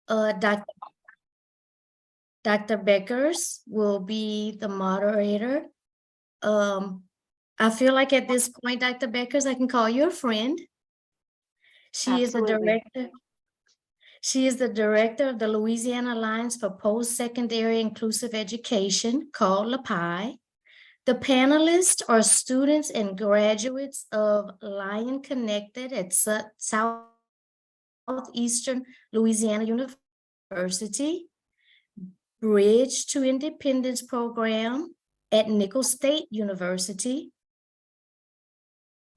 Dr. Beckers will be the moderator. I feel like at this point, Dr. Beckers, I can call you a friend. She is the director. She is the director of the Louisiana Alliance for Postsecondary Inclusive Education, called LAPI. The panelists are students and graduates of Lion Connected at Southeastern Louisiana University, Bridge to Independence program at Nicholls State University,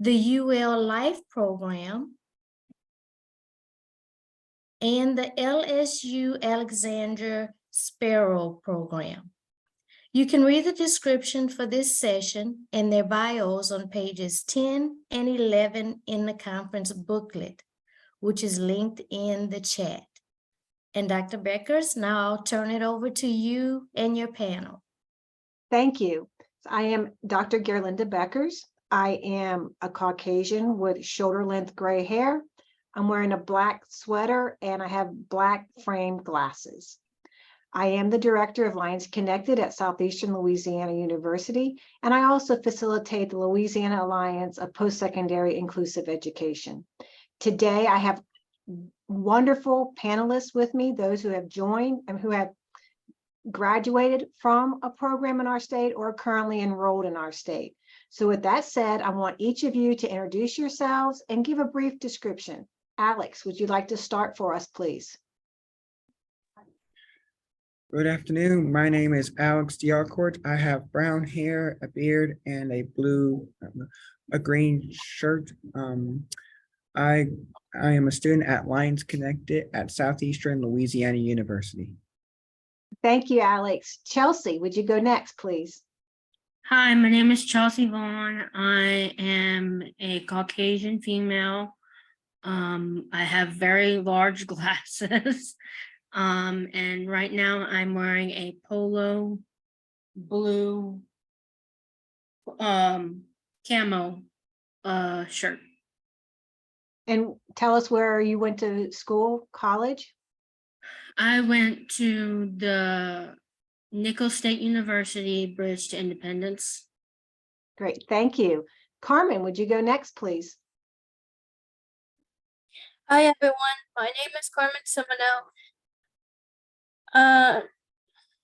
the UL Life program, and the LSU Alexander Sparrow program. You can read the description for this session and their bios on pages 10 and 11 in the conference booklet, which is linked in the chat. And Dr. Beckers, now I'll turn it over to you and your panel. Thank you. I am Dr. Gerlinde Beckers. I am a Caucasian with shoulder length gray hair. I'm wearing a black sweater and I have black framed glasses. I am the director of Lions Connected at Southeastern Louisiana University, and I also facilitate the Louisiana Alliance of Postsecondary Inclusive Education. Today, I have wonderful panelists with me, those who have joined and who have graduated from a program in our state or are currently enrolled in our state. So with that said, I want each of you to introduce yourselves and give a brief description. Alex, would you like to start for us, please? Good afternoon. My name is Alex D'Arcourt. I have brown hair, a beard, and a green shirt. I am a student at Lions Connected at Southeastern Louisiana University. Thank you, Alex. Chelsea, would you go next, please? Hi, my name is Chelsea Vaughn. I am a Caucasian female. I have very large glasses. And right now I'm wearing a polo blue camo shirt. And tell us where you went to school, college? I went to the Nicholls State University, Bridge to Independence. Great, thank you. Carmen, would you go next, please? Hi everyone, my name is Carmen Seminole. I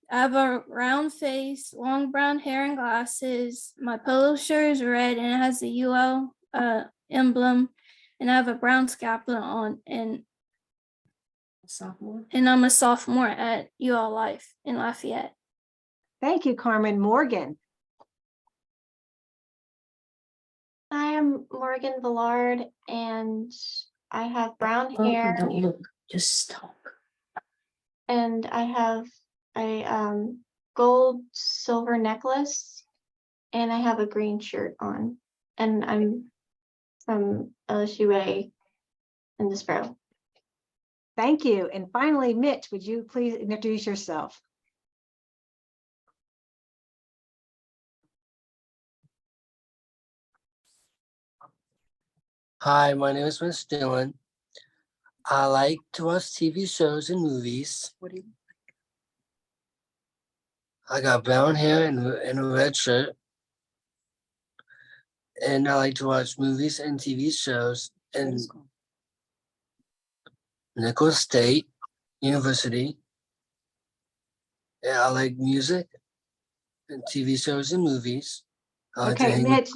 have a round face, long brown hair and glasses. My polo shirt is red and it has the UL emblem, and I have a brown scapula on, and I'm a sophomore at UL Life in Lafayette. Thank you, Carmen. Morgan. I am Morgan Villard, and I have brown hair. Don't look, just talk. And I have a gold silver necklace, and I have a green shirt on, and I'm from LSUA in the Sparrow. Thank you. And finally, Mitch, would you please introduce yourself? Hi, my name is Miss Dylan. I like to watch TV shows and movies. What do you like? I got brown hair and a red shirt. And I like to watch movies and TV shows in Nicholls State University. And I like music and TV shows and movies. Okay, Mitch,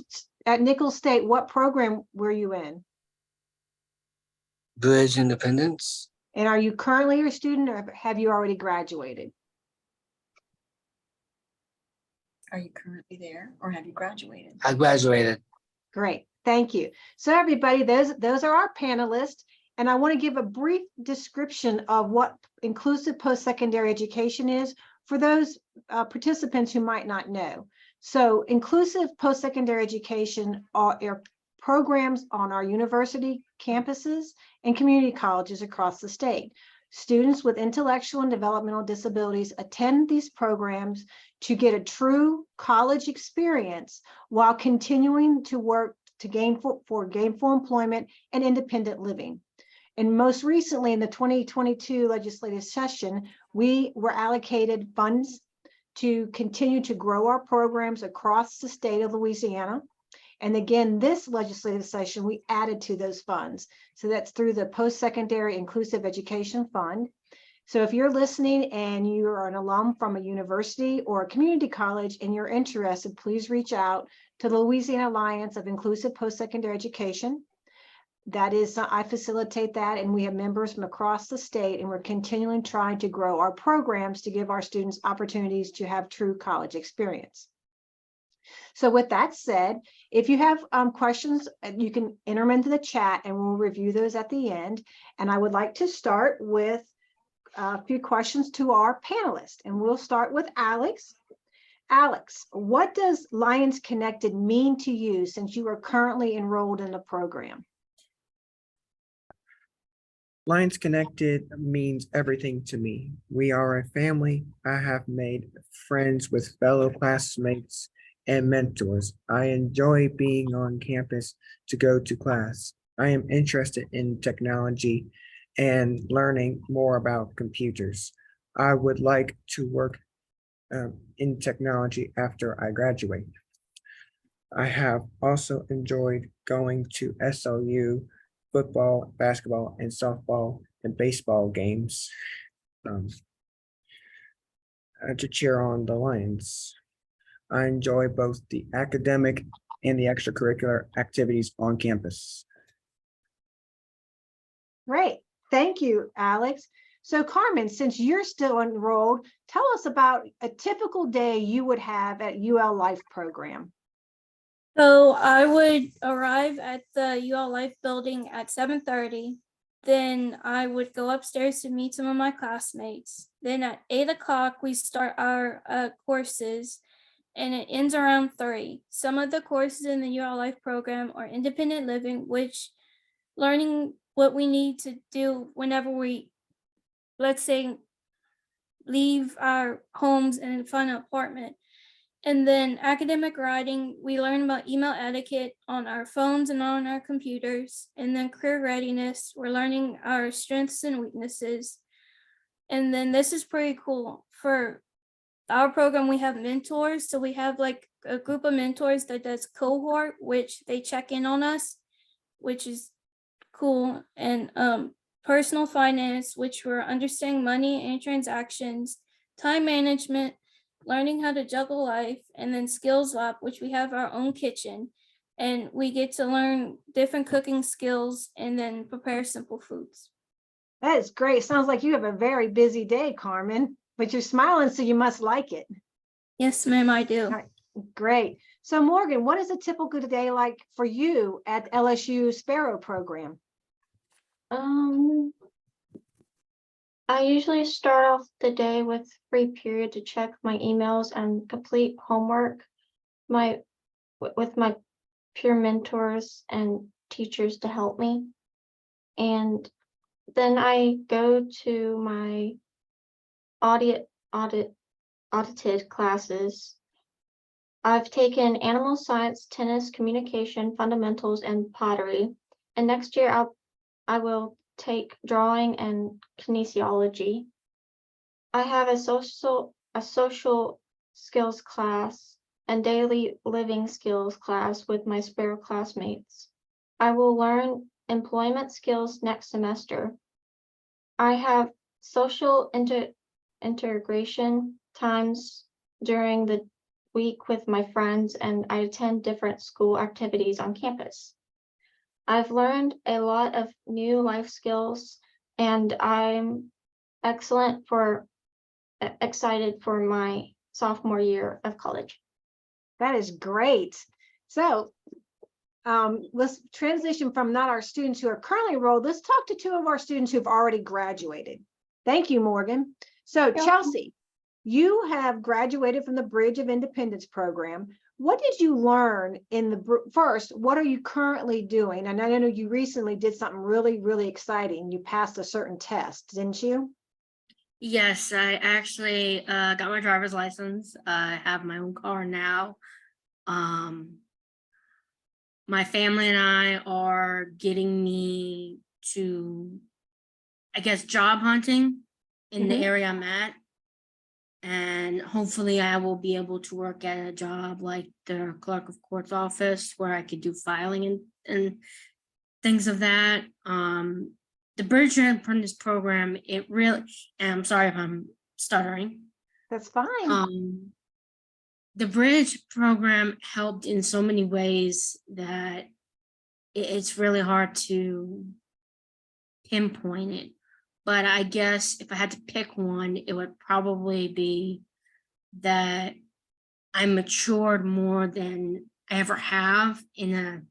at Nicholls State, what program were you in? Bridge Independence. And are you currently a student or have you already graduated? Are you currently there or have you graduated? I graduated. Great, thank you. So everybody, those are our panelists. And I want to give a brief description of what inclusive post-secondary education is for those participants who might not know. So inclusive post-secondary education are programs on our university campuses and community colleges across the state. Students with intellectual and developmental disabilities attend these programs to get a true college experience while continuing to work to gainful employment and independent living. And most recently in the 2022 legislative session, we were allocated funds to continue to grow our programs across the state of Louisiana. And again, this legislative session, we added to those funds. So that's through the Postsecondary Inclusive Education Fund. So if you're listening and you are an alum from a university or a community college and you're interested, please reach out to the Louisiana Alliance of Inclusive Postsecondary Education. That is, I facilitate that, and we have members from across the state, and we're continually trying to grow our programs to give our students opportunities to have true college experience. So with that said, if you have questions, you can enter them into the chat and we'll review those at the end. And I would like to start with a few questions to our panelists, and we'll start with Alex. Alex, what does Lions Connected mean to you since you are currently enrolled in the program? Lions Connected means everything to me. We are a family. I have made friends with fellow classmates and mentors. I enjoy being on campus to go to class. I am interested in technology and learning more about computers. I would like to work in technology after I graduate. I have also enjoyed going to SLU football, basketball, and softball and baseball games to cheer on the Lions. I enjoy both the academic and the extracurricular activities on campus. Great, thank you, Alex. So Carmen, since you're still enrolled, tell us about a typical day you would have at UL Life program. So I would arrive at the UL Life building at 7:30. Then I would go upstairs to meet some of my classmates. Then at 8 o'clock, we start our courses, and it ends around 3. Some of the courses in the UL Life program are independent living, which learning what we need to do whenever we, let's say, leave our homes and find an apartment. And then academic writing, we learn about email etiquette on our phones and on our computers. And then career readiness, we're learning our strengths and weaknesses. And then this is pretty cool. For our program, we have mentors. So we have like a group of mentors that does cohort, which they check in on us, which is cool. And personal finance, which we're understanding money and transactions, time management, learning how to juggle life, and then skills lab, which we have our own kitchen, and we get to learn different cooking skills and then prepare simple foods. That is great. Sounds like you have a very busy day, Carmen, but you're smiling, so you must like it. Yes, ma'am, I do. All right, great. So Morgan, what is a typical day like for you at LSU Sparrow program? I usually start off the day with free period to check my emails and complete homework with my peer mentors and teachers to help me. And then I go to my audited classes. I've taken animal science, tennis, communication, fundamentals, and pottery. And next year I will take drawing and kinesiology. I have a social skills class and daily living skills class with my Sparrow classmates. I will learn employment skills next semester. I have social integration times during the week with my friends, and I attend different school activities on campus. I've learned a lot of new life skills, and I'm excited for my sophomore year of college. That is great. So let's transition from not our students who are currently enrolled. Let's talk to 2 of our students who've already graduated. Thank you, Morgan. So Chelsea, you have graduated from the Bridge of Independence program. What did you learn in the first? What are you currently doing? And I know you recently did something really, really exciting. You passed a certain test, didn't you? Yes, I actually got my driver's license. I have my own car now. My family and I are getting me to I guess, job hunting in the Mhm. area I'm at. And hopefully I will be able to work at a job like the clerk of court's office where I could do filing and things of that. The Bridge Apprentice program, it really, and I'm sorry if I'm stuttering. That's fine. The Bridge program helped in so many ways that it's really hard to pinpoint it. But I guess if I had to pick one, it would probably be that I matured more than I ever have in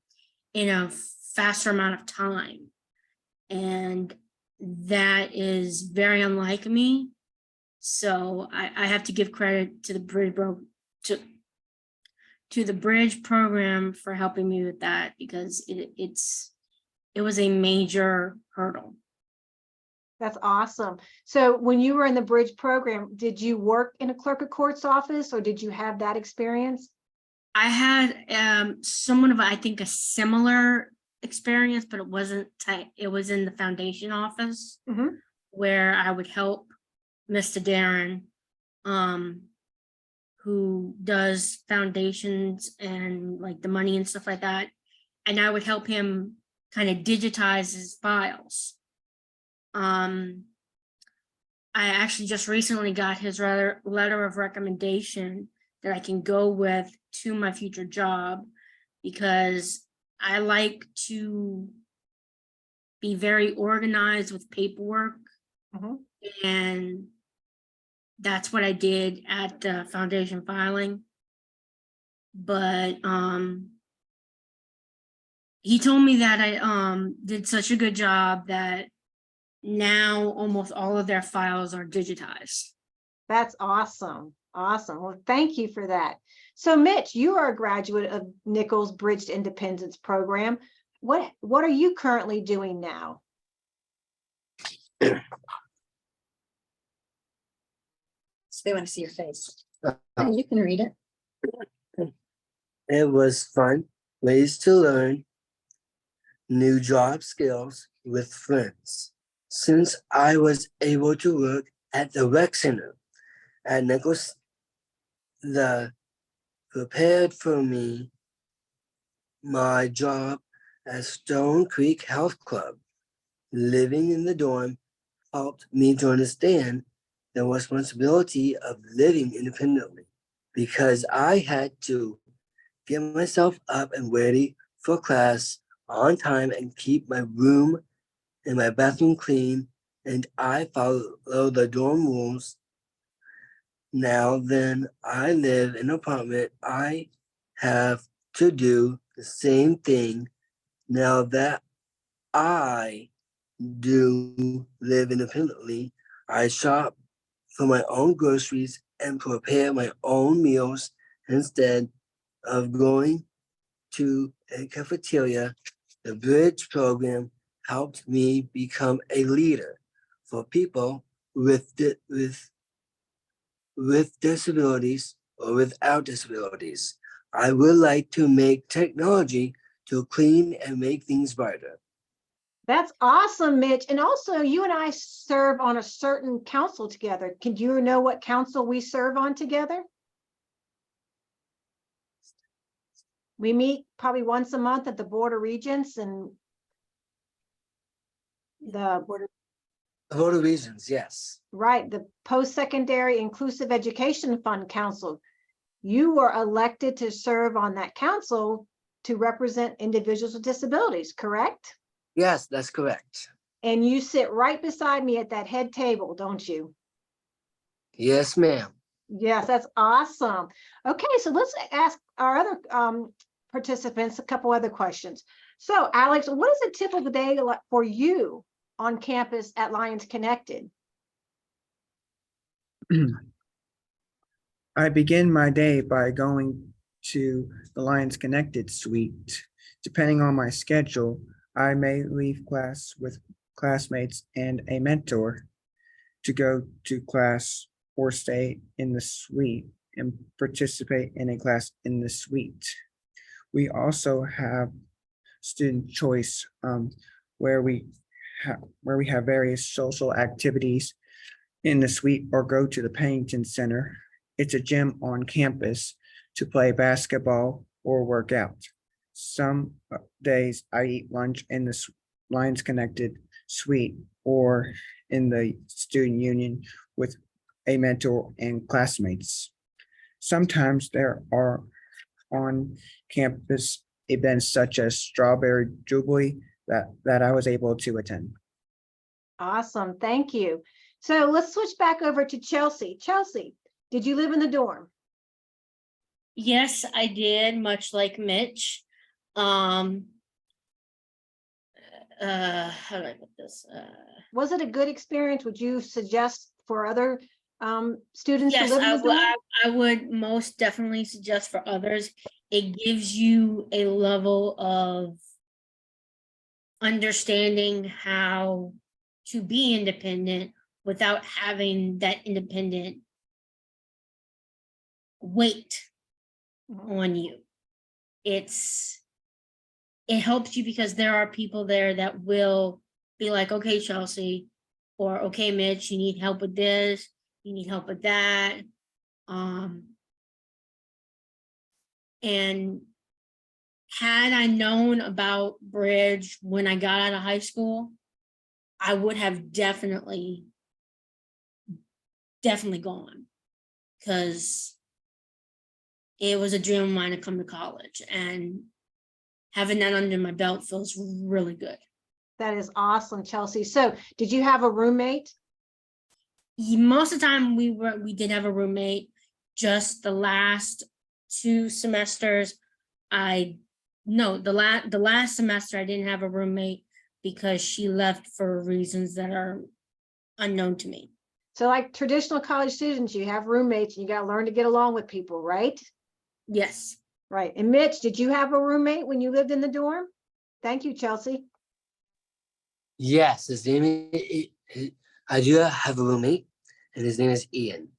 a faster amount of time. And that is very unlike me. So I have to give credit to the Bridge program for helping me with that, because it was a major hurdle. That's awesome. So when you were in the Bridge program, did you work in a clerk of court's office, or did you have that experience? I had somewhat of, I think, a similar experience, but it wasn't tight. It was in the foundation office Mhm. where I would help Mr. Darren, who does foundations and like the money and stuff like that. And I would help him kind of digitize his files. I actually just recently got his letter of recommendation that I can go with to my future job, because I like to be very organized with paperwork. Mhm. And that's what I did at the foundation filing. But he told me that I did such a good job that now almost all of their files are digitized. That's awesome. Awesome. Well, thank you for that. So Mitch, you are a graduate of Nichols Bridge to Independence program. What are you currently doing now? So they want to see your face. You can read it. It was fun, ways to learn new job skills with friends. Since I was able to work at the rec center at Nichols, the prepared for me my job at Stone Creek Health Club. Living in the dorm helped me to understand the responsibility of living independently, because I had to get myself up and ready for class on time and keep my room and my bathroom clean, and I follow the dorm rules. Now then, I live in an apartment. I have to do the same thing now that I do live independently. I shop for my own groceries and prepare my own meals instead of going to a cafeteria. The Bridge program helped me become a leader for people with disabilities or without disabilities. I would like to make technology to clean and make things brighter. That's awesome, Mitch. And also, you and I serve on a certain council together. Can you know what council we serve on together? We meet probably once a month at the Board of Regents and the Board of Regents, yes. right, the Postsecondary Inclusive Education Fund Council. You were elected to serve on that council to represent individuals with disabilities, correct? Yes, that's correct. And you sit right beside me at that head table, don't you? Yes, ma'am. Yes, that's awesome. Okay, so let's ask our other participants a couple other questions. So Alex, what is a typical day like for you on campus at Lions Connected? I begin my day by going to the Lions Connected suite. Depending on my schedule, I may leave class with classmates and a mentor to go to class or stay in the suite and participate in a class in the suite. We also have student choice where we where we have various social activities in the suite or go to the Pennington Center. It's a gym on campus to play basketball or work out. Some days I eat lunch in the Lions Connected suite or in the student union with a mentor and classmates. Sometimes there are on campus events such as Strawberry Jubilee that I was able to attend. Awesome, thank you. So let's switch back over to Chelsea. Chelsea, did you live in the dorm? Yes, I did, much like Mitch. How do I put this? Was it a good experience? Would you suggest for other students to Yes, live in the dorm? I would most definitely suggest for others. It gives you a level of understanding how to be independent without having that independent weight on you. It helps you because there are people there that will be like, okay, Chelsea, or okay, Mitch, you need help with this, you need help with that. And had I known about Bridge when I got out of high school, I would have definitely gone, because it was a dream of mine to come to college, and having that under my belt feels really good. That is awesome, Chelsea. So did you have a roommate? Most of the time we did have a roommate. Just the last 2 semesters, the last semester I didn't have a roommate because she left for reasons that are unknown to me. So like traditional college students, you have roommates and you got to learn to get along with people, right? Yes. Right. And Mitch, did you have a roommate when you lived in the dorm? Thank you, Chelsea. Yes, his name is, I do have a roommate, and his name is Ian.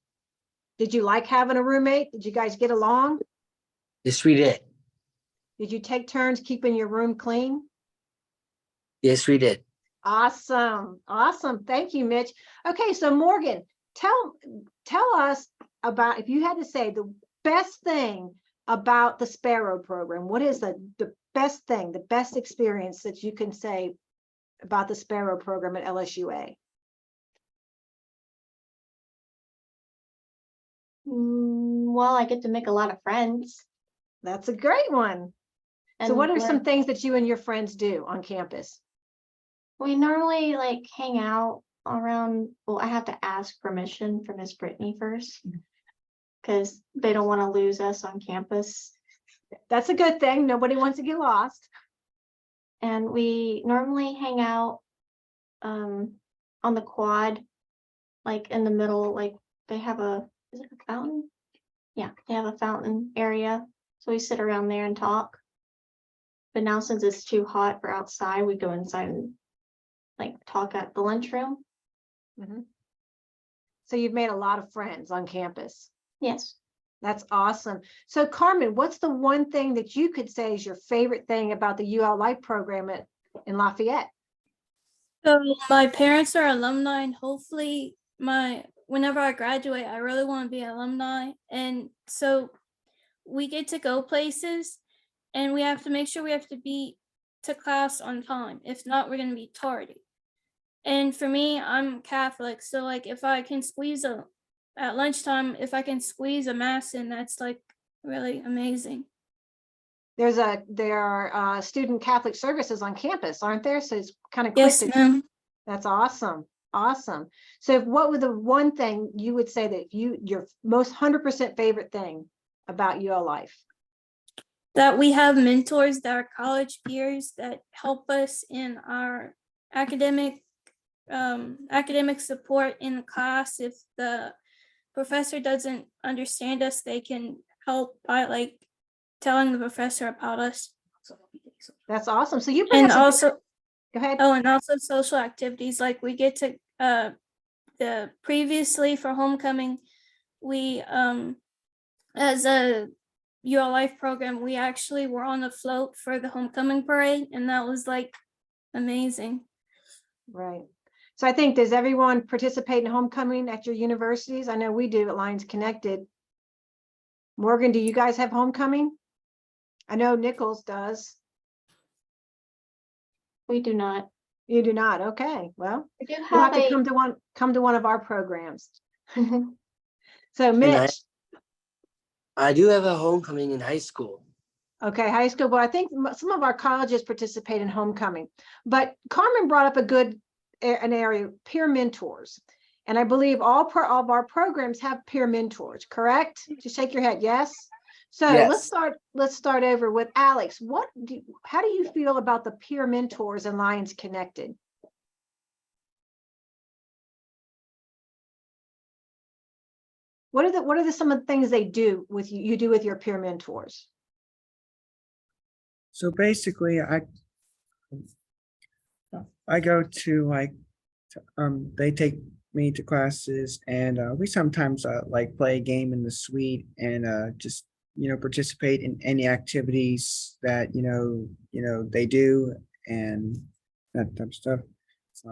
Did you like having a roommate? Did you guys get along? Yes, we did. Did you take turns keeping your room clean? Yes, we did. Awesome. Awesome. Thank you, Mitch. Okay, so Morgan, tell us about, if you had to say the best thing about the Sparrow program, what is the best thing, the best experience that you can say about the Sparrow program at LSUA? Well, I get to make a lot of friends. That's a great one. So And what are some learn- things that you and your friends do on campus? We normally like hang out around, well, I have to ask permission from Miss Brittany first, because they don't want to lose us on campus. That's a good thing. Nobody wants to get lost. And we normally hang out on the quad, like in the middle, like they have is it a fountain? Yeah, they have a fountain area. So we sit around there and talk. But now since it's too hot for outside, we go inside and like talk at the lunchroom. So you've made a lot of friends on campus. Yes. That's awesome. So Carmen, what's the one thing that you could say is your favorite thing about the UL Life program in Lafayette? So my parents are alumni, and hopefully whenever I graduate, I really want to be an alumni. And so we get to go places, and we have to make sure we have to be to class on time. If not, we're going to be tardy. And for me, I'm Catholic, so like if I can at lunchtime, if I can squeeze a mass in, that's like really amazing. There are student Catholic services on campus, aren't there? So it's kind of quick. Yes, ma'am. That's awesome. Awesome. So what would the one thing you would say that your most 100% favorite thing about UL Life? That we have mentors that are college peers that help us in our academic support in class. If the professor doesn't understand us, they can help by like telling the professor about us. That's awesome. So you bring And up some- also, go ahead. and also social activities, like we get to previously for homecoming, we as a UL Life program, we actually were on the float for the homecoming parade, and that was like amazing. Right. So I think, does everyone participate in homecoming at your universities? I know we do at Lions Connected. Morgan, do you guys have homecoming? I know Nichols does. We do not. You do not. Okay, well, We do you'll have have to a, come to one of our programs. So I- Mitch, I do have a homecoming in high school. okay, high school, but I think some of our colleges participate in homecoming. But Carmen brought up an area, peer mentors. And I believe all of our programs have peer mentors, correct? Just shake your head, yes? So Yes. let's start over with Alex. How do you feel about the peer mentors in Lions Connected? What are some of the things they do with you do with your peer mentors? So basically, I go to like, they take me to classes, and we sometimes like play a game in the suite, and just participate in any activities that they do, and that type of stuff.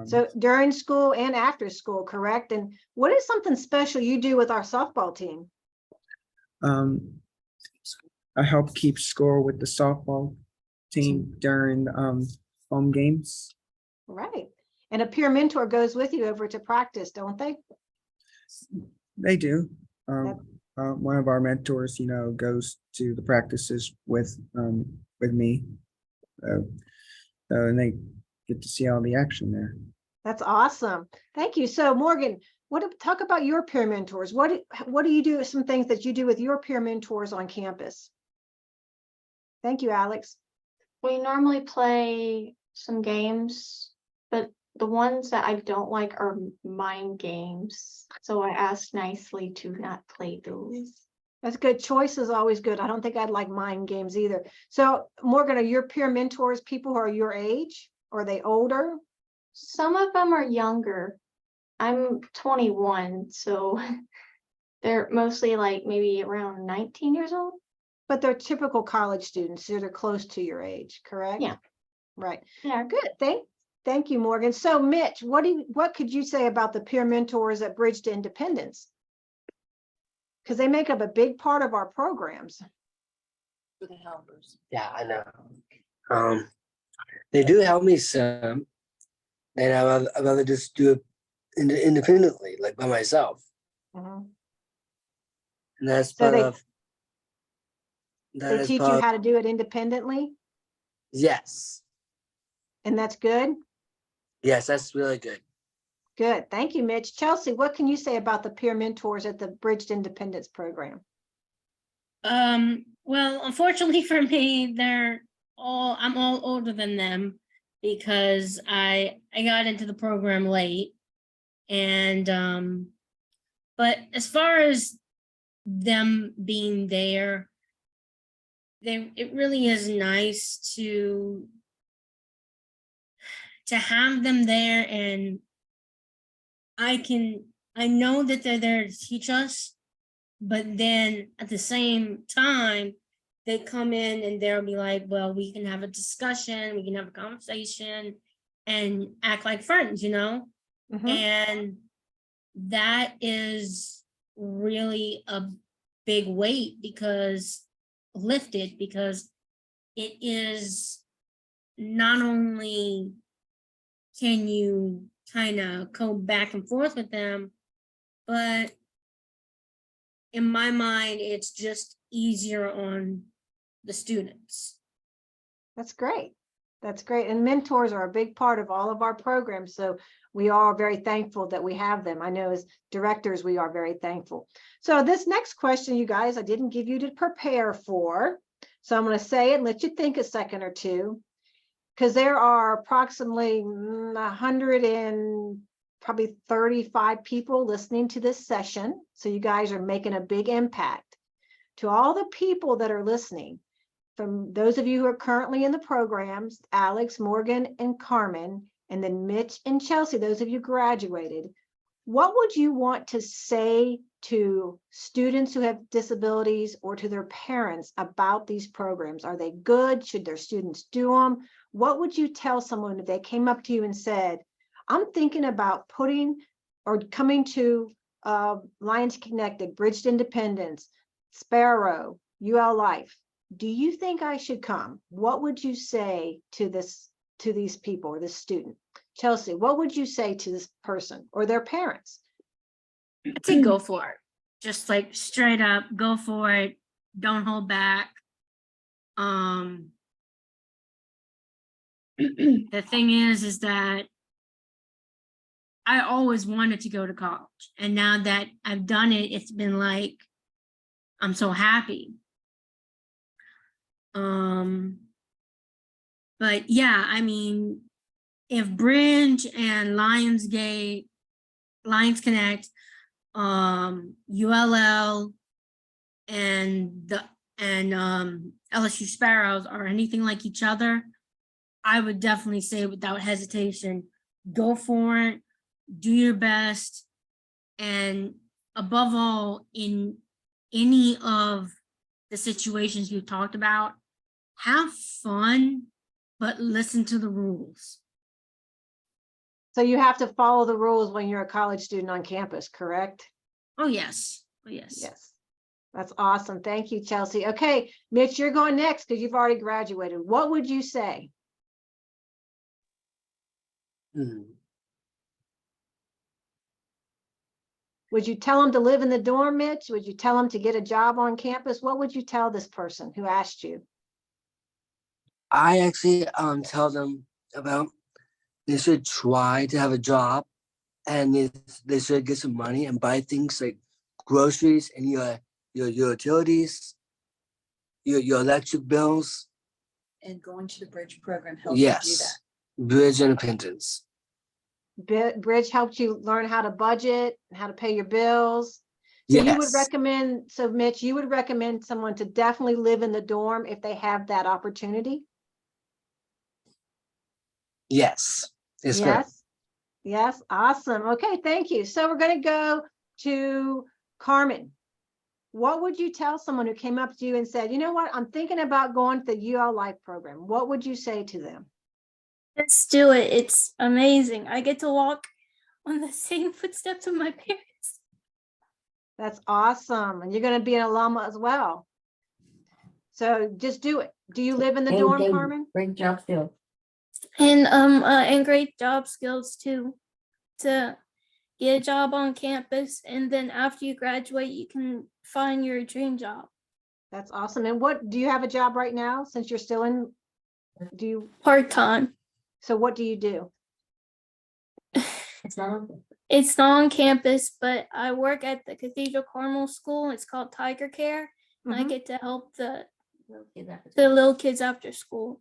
So during school and after school, correct? And what is something special you do with our softball team? I help keep score with the softball team during home games. Right. And a peer mentor goes with you over to practice, don't they? They do. One of our mentors, goes to the practices with me, and they get to see all the action there. That's awesome. Thank you. So Morgan, talk about your peer mentors. What do you do? Some things that you do with your peer mentors on campus. Thank you, Alex. we normally play some games, but the ones that I don't like are mind games. So I asked nicely to not play those. That's good. Choice is always good. I don't think I'd like mind games either. So Morgan, are your peer mentors people who are your age? Or are they older? Some of them are younger. I'm 21, so they're mostly like maybe around 19 years old. But they're typical college students, so they're close to your age, correct? Yeah. Right. Yeah. Good. Thank you, Morgan. So Mitch, what could you say about the peer mentors at Bridge to Independence? Because they make up a big part of our programs. For the helpers. Yeah, I know. They do help me some, and I'd rather just do it independently, like by myself. Mhm. And that's So part of. They teach you how to do it independently, Yes. and that's good. Yes, that's really good. Good. Thank you, Mitch. Chelsea, what can you say about the peer mentors at the Bridge to Independence program? Well, unfortunately for me, I'm all older than them because I got into the program late. And but as far as them being there, it really is nice to have them there, and I know that they're there to teach us, but then at the same time, they come in and they'll be like, well, we can have a discussion, we can have a conversation and act like friends, Mhm. And that is really a big weight lifted because it is not only can you kind of go back and forth with them, but in my mind, it's just easier on the students. That's great. That's great. And mentors are a big part of all of our programs. So we are very thankful that we have them. I know as directors, we are very thankful. So this next question, you guys, I didn't give you to prepare for. So I'm going to say it and let you think a second or two, because there are approximately 135 people listening to this session. So you guys are making a big impact. To all the people that are listening, from those of you who are currently in the programs, Alex, Morgan, and Carmen, and then Mitch and Chelsea, those of you graduated, what would you want to say to students who have disabilities or to their parents about these programs? Are they good? Should their students do them? What would you tell someone if they came up to you and said, I'm thinking about putting or coming to Lions Connected, Bridged Independence, Sparrow, UL Life. Do you think I should come? What would you say to these people or this student? Chelsea, what would you say to this person or their parents? I'd say go for it. Just like straight up, go for it. Don't hold back. The thing is that I always wanted to go to college. And now that I've done it, it's been like, I'm so happy. But yeah, I mean, if Bridge and Lionsgate, Lions Connect, ULL and LSU Sparrows are anything like each other, I would definitely say without hesitation, go for it, do your best, and above all, in any of the situations you talked about, have fun, but listen to the rules. So you have to follow the rules when you're a college student on campus, correct? Oh, yes. Oh, yes. Yes. That's awesome. Thank you, Chelsea. Okay, Mitch, you're going next because you've already graduated. What would you say? Would you tell them to live in the dorm, Mitch? Would you tell them to get a job on campus? What would you tell this person who asked you? I actually tell them about they should try to have a job, and they should get some money and buy things like groceries and your utilities, your electric bills. And going to the bridge program helps you do that. Yes, Bridge Independence. Bridge helped you learn how to budget, how to pay your bills. So you would Yes, recommend, so Mitch, you would recommend someone to definitely live in the dorm if they have that opportunity? yes, it's good. Yes. Yes, awesome. Okay, thank you. So we're going to go to Carmen. What would you tell someone who came up to you and said, you know what, I'm thinking about going to the UL Life program? What would you say to them? Let's do it. It's amazing. I get to walk on the same footsteps of my parents. That's awesome. And you're going to be an alumna as well. So just do it. Do you live in the dorm, Carmen? Great job still. And great job skills too, to get a job on campus, and then after you graduate you can find your dream job. That's awesome. And what, do you have a job right now since you're still in, do you, Part-time. so what do you do? It's not open. It's not on campus, but I work at the Cathedral Carmel School. It's called Tiger Care, and I Mhm. get to help the The little kids after school.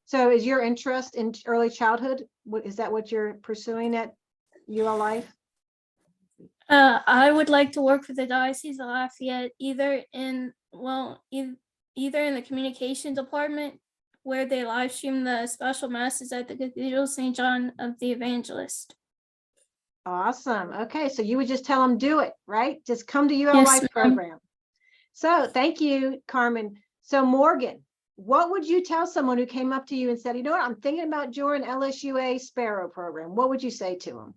So is your interest in early childhood, is that what you're pursuing at UL Life? I would like to work for the Diocese of Lafayette, either in the communication department, where they live stream the special masses at the Cathedral St. John of the Evangelist. Awesome. Okay, so you would just tell them do it, right? Just come to UL Yes, Life ma'am. program. So thank you, Carmen. So Morgan, what would you tell someone who came up to you and said, you know what, I'm thinking about joining LSUA Sparrow program? What would you say to them?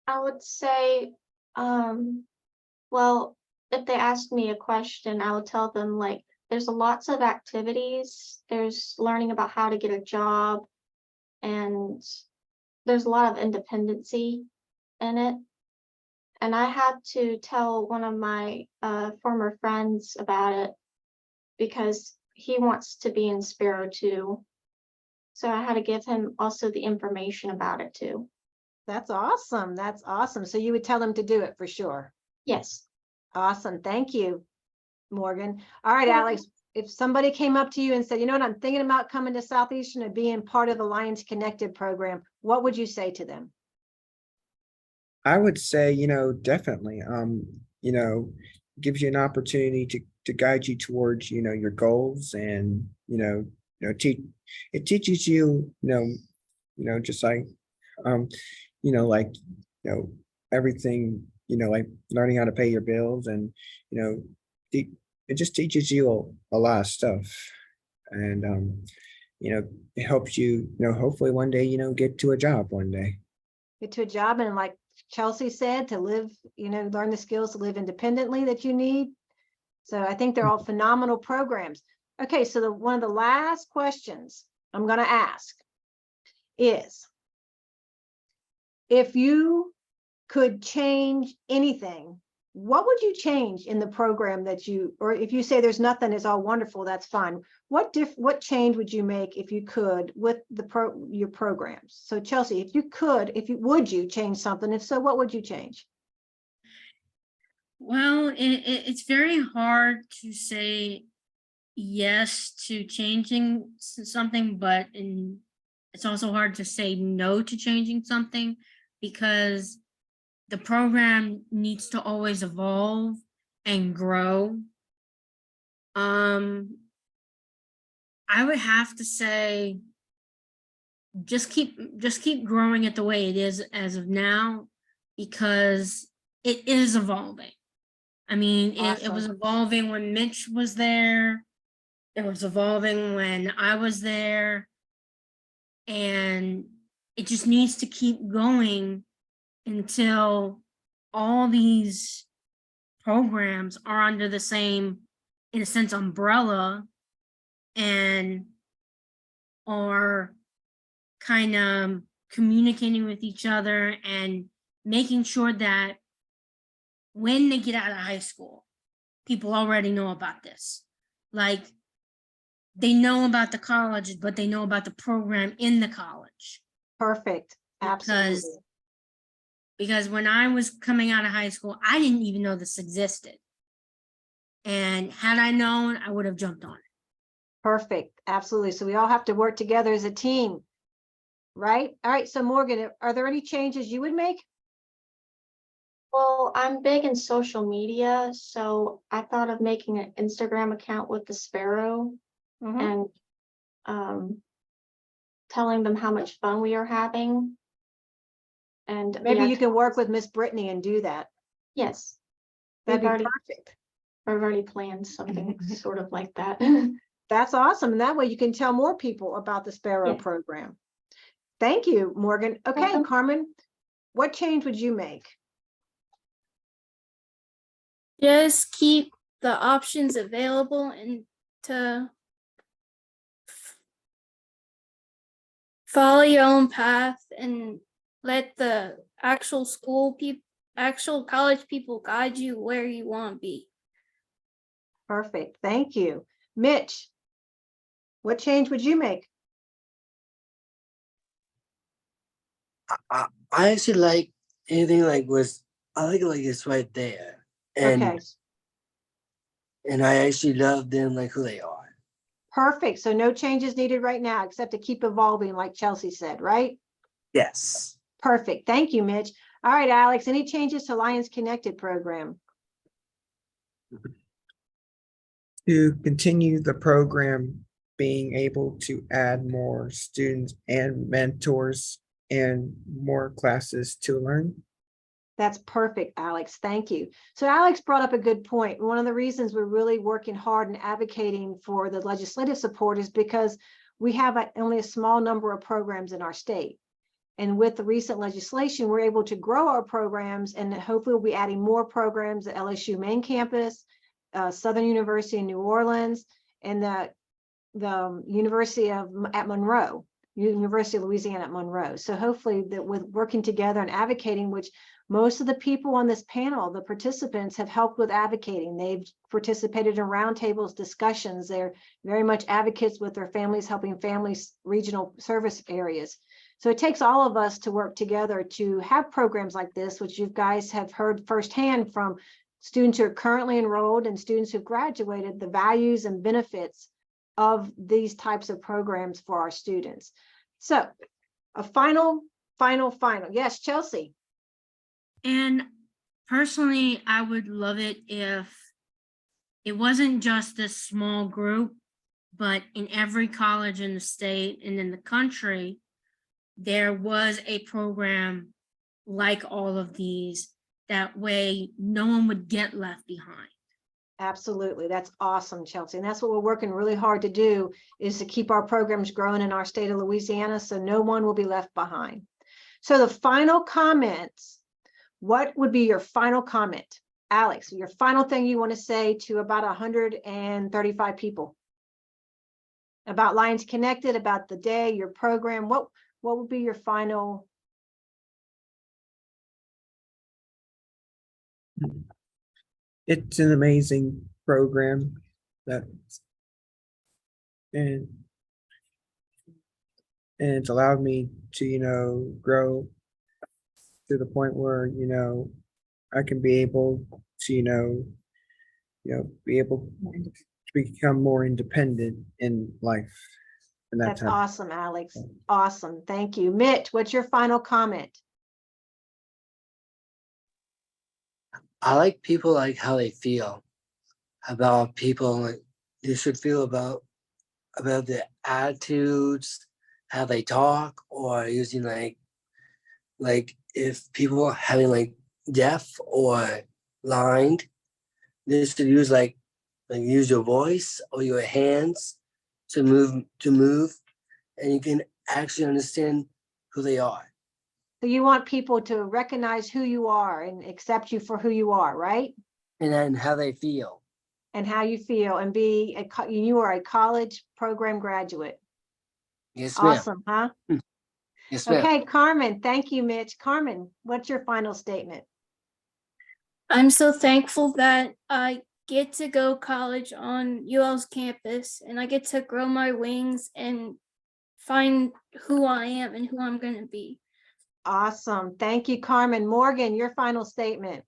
I would say, well, if they ask me a question, I would tell them like, there's lots of activities. There's learning about how to get a job, and there's a lot of independency in it. And I had to tell one of my former friends about it because he wants to be in Sparrow too. So I had to give him also the information about it too. That's awesome. That's awesome. So you would tell them to do it for sure. Yes. Awesome. Thank you, Morgan. All right, Yeah. Alex, if somebody came up to you and said, you know what, I'm thinking about coming to Southeastern and being part of the Lions Connected program, what would you say to them? I would say, definitely, gives you an opportunity to guide you towards, your goals, and, it teaches you, just like, everything, like learning how to pay your bills, and, it just teaches you a lot of stuff. And, it helps you, hopefully one day, get to a job one day. get to a job, and like Chelsea said, to live, learn the skills to live independently that you need. So I think they're all phenomenal programs. Okay, so one of the last questions I'm going to ask is, if you could change anything, what would you change in the program that or if you say there's nothing, it's all wonderful, that's fine. What change would you make if you could with your programs? So Chelsea, if you could, would you change something? If so, what would you change? Well, it's very hard to say yes to changing something, but it's also hard to say no to changing something, because the program needs to always evolve and grow. I would have to say just keep growing it the way it is as of now, because it is evolving. I mean, it was evolving when Mitch was there. It was evolving when I was there. And it just needs to keep going until all these programs are under the same, in a sense, umbrella, and are kind of communicating with each other and making sure that when they get out of high school, people already know about this. Like, they know about the college, but they know about the program in the college. Perfect. Absolutely. Because when I was coming out of high school, I didn't even know this existed. And had I known, I would have jumped on it. Perfect. Absolutely. So we all have to work together as a team, right? All right. So Morgan, are there any changes you would make? Well, I'm big in social media, so I thought of making an Instagram account with the Sparrow and telling them how much fun we are having. And Maybe you can work with Miss Brittany and do that. Yes. That'd be already, perfect. I've already planned something sort of like that. That's awesome. And that way you can tell more people about the Sparrow program. Thank you, Morgan. Okay, Welcome. Carmen, what change would you make? Just keep the options available and to follow your own path and let the actual college people guide you where you want to be. Perfect. Thank you. Mitch, what change would you make? I actually like anything like I like it's right there. And Okay. And I actually love them like who they are. Perfect. So no changes needed right now, except to keep evolving, like Chelsea said, right? Yes. Perfect. Thank you, Mitch. All right, Alex, any changes to Lions Connected program? To continue the program, being able to add more students and mentors and more classes to learn. That's perfect, Alex. Thank you. So Alex brought up a good point. One of the reasons we're really working hard and advocating for the legislative support is because we have only a small number of programs in our state. And with the recent legislation, we're able to grow our programs, and hopefully we'll be adding more programs at LSU main campus, Southern University in New Orleans, and the University at Monroe, University of Louisiana at Monroe. So hopefully that with working together and advocating, which most of the people on this panel, the participants, have helped with advocating. They've participated in roundtables, discussions. They're very much advocates with their families, helping families, regional service areas. So it takes all of us to work together to have programs like this, which you guys have heard firsthand from students who are currently enrolled and students who've graduated, the values and benefits of these types of programs for our students. So a final. Yes, Chelsea. And personally, I would love it if it wasn't just this small group, but in every college in the state and in the country, there was a program like all of these. That way, no one would get left behind. Absolutely. That's awesome, Chelsea. And that's what we're working really hard to do, is to keep our programs growing in our state of Louisiana so no one will be left behind. So the final comments, what would be your final comment? Alex, your final thing you want to say to about 135 people? About Lions Connected, about the day, your program, what would be your final? It's an amazing program that and it's allowed me to, grow to the point where, I can be able to, be able to become more independent in life. And That's how- awesome, Alex. Awesome. Thank you. Mitch, what's your final comment? I like people like how they feel about people. Like they should feel about their attitudes, how they talk, or using like if people are having like deaf or blind, they should use like use your voice or your hands to move, and you can actually understand who they are. So you want people to recognize who you are and accept you for who you are, right? And then how they feel. And how you feel, and you are a college program graduate. Yes, ma'am. Awesome, huh? Yes, ma'am. Okay, Carmen, thank you, Mitch. Carmen, what's your final statement? I'm so thankful that I get to go college on UL's campus, and I get to grow my wings and find who I am and who I'm going to be. Awesome. Thank you, Carmen. Morgan, your final statement.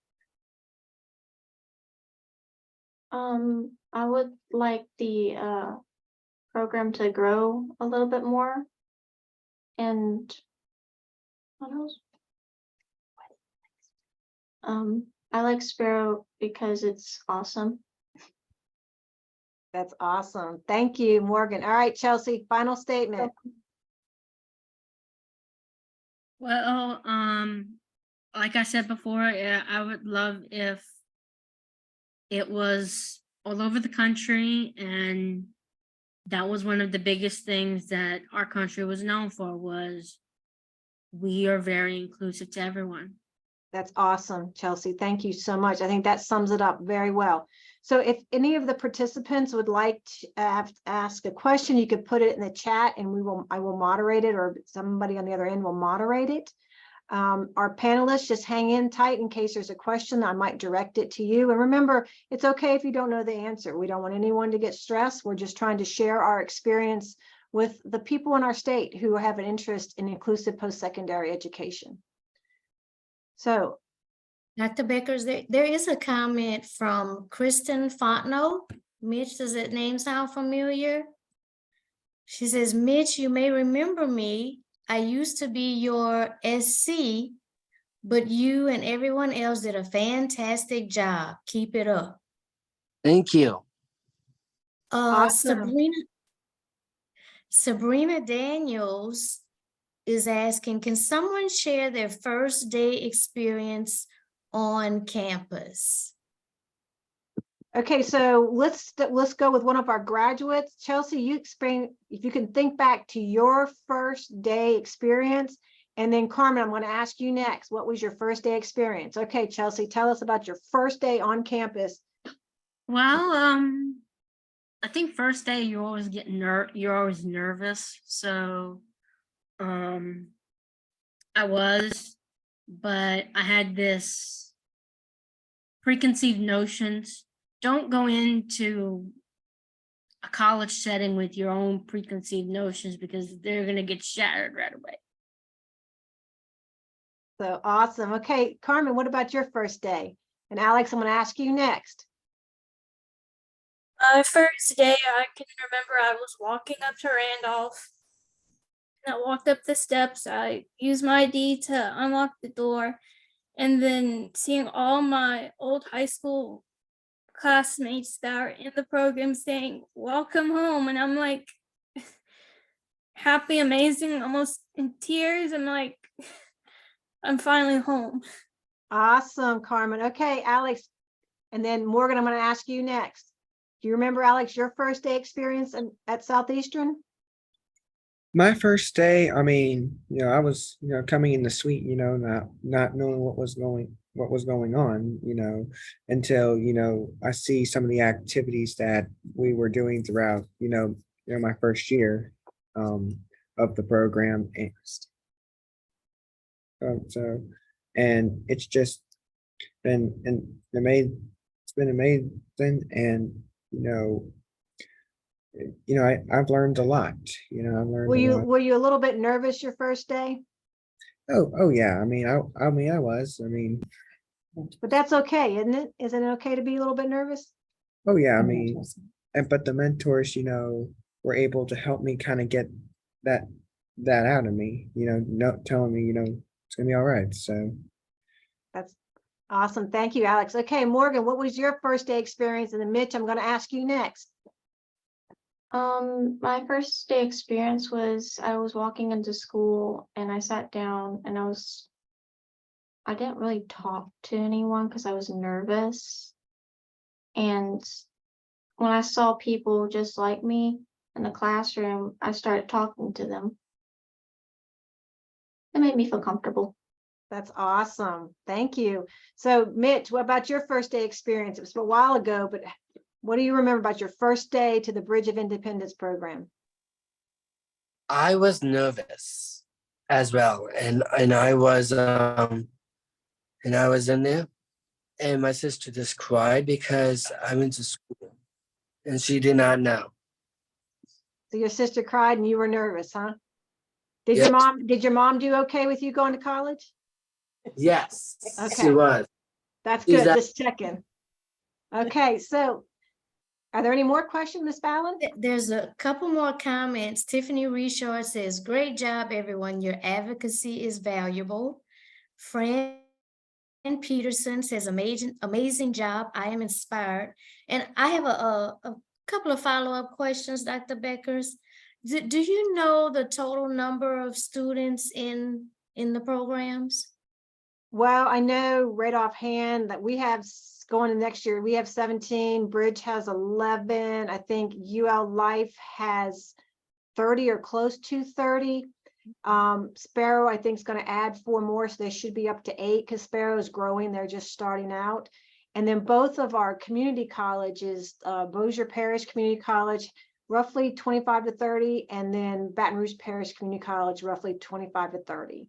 I would like the program to grow a little bit more. And what else? I like Sparrow because it's awesome. That's awesome. Thank you, Morgan. All right, Chelsea, final statement. Well, like I said before, I would love if it was all over the country, and that was one of the biggest things that our country was known for, was we are very inclusive to everyone. That's awesome, Chelsea. Thank you so much. I think that sums it up very well. So if any of the participants would like to ask a question, you could put it in the chat and I will moderate it, or somebody on the other end will moderate it. Our panelists, just hang in tight in case there's a question. I might direct it to you. And remember, it's okay if you don't know the answer. We don't want anyone to get stressed. We're just trying to share our experience with the people in our state who have an interest in inclusive post-secondary education. So, Dr. Beckers, there is a comment from Kristen Fontenot. Mitch, does that name sound familiar? She says, Mitch, you may remember me. I used to be your SC, but you and everyone else did a fantastic job. Keep it up. Thank you. awesome. Sabrina Daniels is asking, can someone share their first day experience on campus? Okay, so let's go with one of our graduates. Chelsea, you explain, if you can think back to your first day experience, and then Carmen, I'm going to ask you next. What was your first day experience? Okay, Chelsea, tell us about your first day on campus. Well, I think first day you always get you're always nervous. So I was, but I had this preconceived notions. Don't go into a college setting with your own preconceived notions, because they're going to get shattered right away. So awesome. Okay, Carmen, what about your first day? And Alex, I'm going to ask you next. First day, I can remember I was walking up to Randolph. And I walked up the steps. I used my ID to unlock the door. And then seeing all my old high school classmates that are in the program saying, welcome home. And I'm like, happy, amazing, almost in tears. I'm like, I'm finally home. Awesome, Carmen. Okay, Alex, and then Morgan, I'm going to ask you next. Do you remember, Alex, your first day experience at Southeastern? My first day, I mean, I was, coming in the suite, not knowing what was going on, until, I see some of the activities that we were doing throughout, my first year of the program. So, and it's just it's been amazing, and, I've learned a lot, I've learned Were a you lot. were you a little bit nervous your first day? Oh yeah. I was. But that's okay, isn't it? Isn't it okay to be a little bit nervous? Oh yeah. But the mentors, were able to help me kind of get that out of me. No, telling me, it's gonna be all right. So That's awesome. Thank you, Alex. Okay, Morgan, what was your first day experience? And then Mitch, I'm going to ask you next. My first day experience was I was walking into school and I sat down and I didn't really talk to anyone because I was nervous. And when I saw people just like me in the classroom, I started talking to them. It made me feel comfortable. That's awesome. Thank you. So Mitch, what about your first day experience? It was a while ago, but what do you remember about your first day to the Bridge of Independence program? I was nervous as well, and I was in there, and my sister just cried because I went to school, and she did not know. So your sister cried and you were nervous, huh? Did Yes. your mom do okay with you going to college? Yes, Okay. she was. That's She's good. a- Just checking. Okay, so are there any more questions, Miss Fallon? There's a couple more comments. Tiffany Richard says, great job, everyone. Your advocacy is valuable. Fran Peterson says, amazing job. I am inspired. And I have a couple of follow-up questions, Dr. Beckers. Do you know the total number of students in the programs? Well, I know right offhand that we have going to next year, we have 17, Bridge has 11. I think UL Life has 30 or close to 30. Sparrow, I think, is going to add 4 more, so they should be up to 8 because Sparrow is growing. They're just starting out. And then both of our community colleges, Bossier Parish Community College, roughly 25 to 30, and then Baton Rouge Parish Community College, roughly 25 to 30.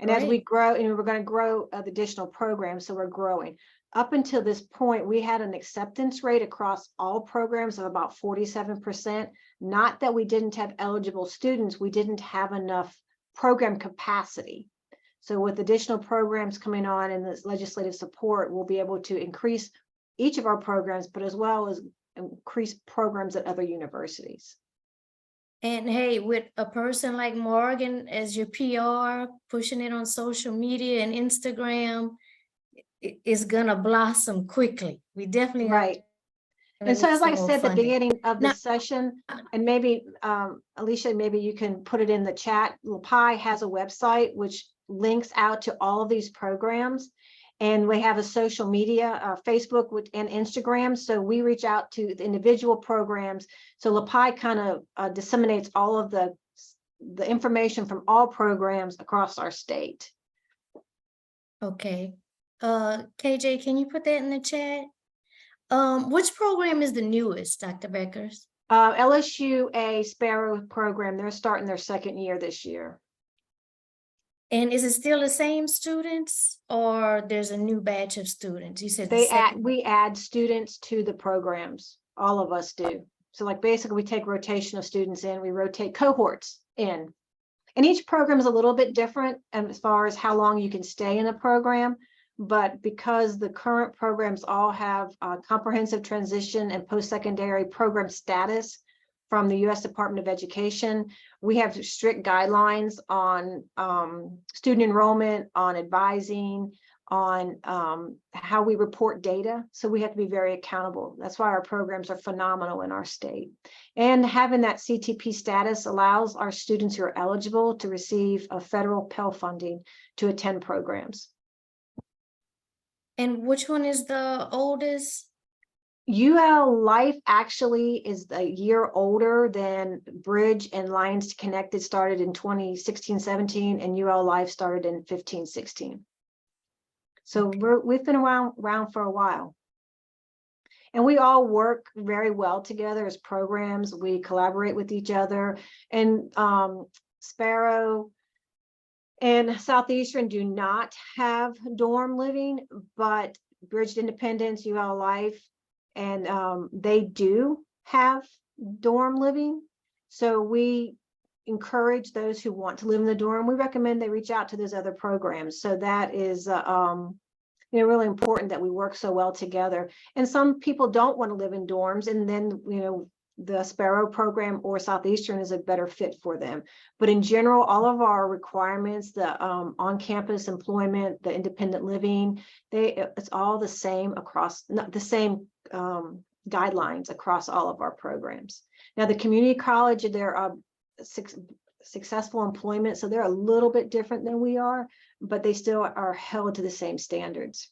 And as we Great. grow, and we're going to grow additional programs, so we're growing. Up until this point, we had an acceptance rate across all programs of about 47%. Not that we didn't have eligible students, we didn't have enough program capacity. So with additional programs coming on and this legislative support, we'll be able to increase each of our programs, but as well as increase programs at other universities. And hey, with a person like Morgan as your PR, pushing it on social media and Instagram, it's gonna blossom quickly. We definitely Right. And so, as like I said at the beginning of the session, and maybe Alicia, maybe you can put it in the chat. LaPi has a website which links out to all of these programs, and we have a social media, Facebook and Instagram. So we reach out to the individual programs. So LaPi kind of disseminates all of the information from all programs across our state. Okay. KJ, can you put that in the chat? Which program is the newest, Dr. Beckers? LSU Sparrow program. They're starting their second year this year. And is it still the same students, or there's a new batch of students? You said We add students to the programs. All of us do. So like basically we take rotation of students in, we rotate cohorts in. And each program is a little bit different as far as how long you can stay in a program. But because the current programs all have comprehensive transition and post-secondary program status from the U.S. Department of Education, we have strict guidelines on student enrollment, on advising, on how we report data. So we have to be very accountable. That's why our programs are phenomenal in our state. And having that CTP status allows our students who are eligible to receive a federal Pell funding to attend programs. And which one is the oldest? UL Life actually is a year older than Bridge and Lions Connected started in 2016-17, and UL Life started in 15-16. So we've been around for a while. And we all work very well together as programs. We collaborate with each other. And Sparrow and Southeastern do not have dorm living, but Bridged Independence, UL Life, and they do have dorm living. So we encourage those who want to live in the dorm. We recommend they reach out to those other programs. So that is really important that we work so well together. And some people don't want to live in dorms, and then the Sparrow program or Southeastern is a better fit for them. But in general, all of our requirements, the on-campus employment, the independent living, it's all the same across, the same guidelines across all of our programs. Now, the community college, they're successful employment, so they're a little bit different than we are, but they still are held to the same standards.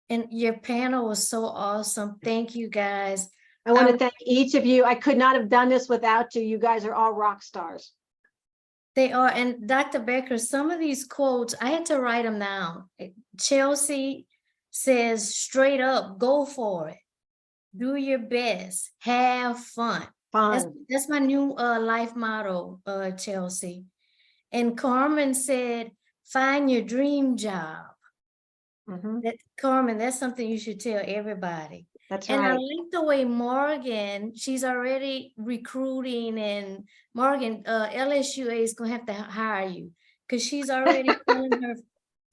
And your panel was so awesome. Thank you, guys. I want to thank each of you. I could not have done this without you. You guys are all rock stars. They are. And Dr. Becker, some of these quotes, I had to write them down. Chelsea says straight up, go for it. Do your best. Have fun. That's my new life motto, Chelsea. And Carmen said, find your dream job. Carmen, that's something you should tell everybody. That's and right. I like the way Morgan, she's already recruiting, and Morgan, LSUA is gonna have to hire you because she's already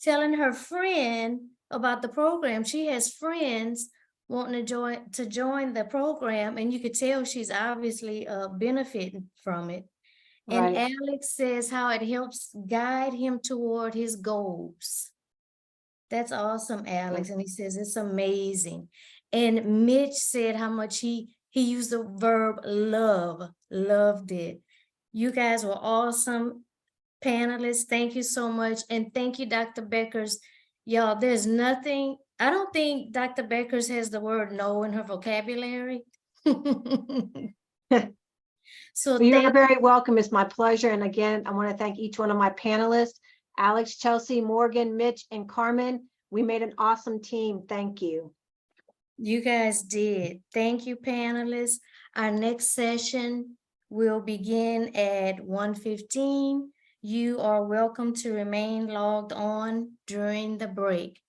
telling her friend about the program. She has friends wanting to join the program, and you could tell she's obviously benefiting from it. And Right. Alex says how it helps guide him toward his goals. That's awesome, Alex. And he says it's amazing. And Mitch said how much he used the verb love, loved it. You guys were awesome panelists. Thank you so much. And thank you, Dr. Beckers. Y'all, there's nothing, I don't think Dr. Beckers has the word no in her vocabulary. So well, you are very welcome. It's my pleasure. And again, I want to thank each one of my panelists, Alex, Chelsea, Morgan, Mitch, and Carmen. We made an awesome team. Thank you. You guys did. Thank you, panelists. Our next session will begin at 1:15. You are welcome to remain logged on during the break.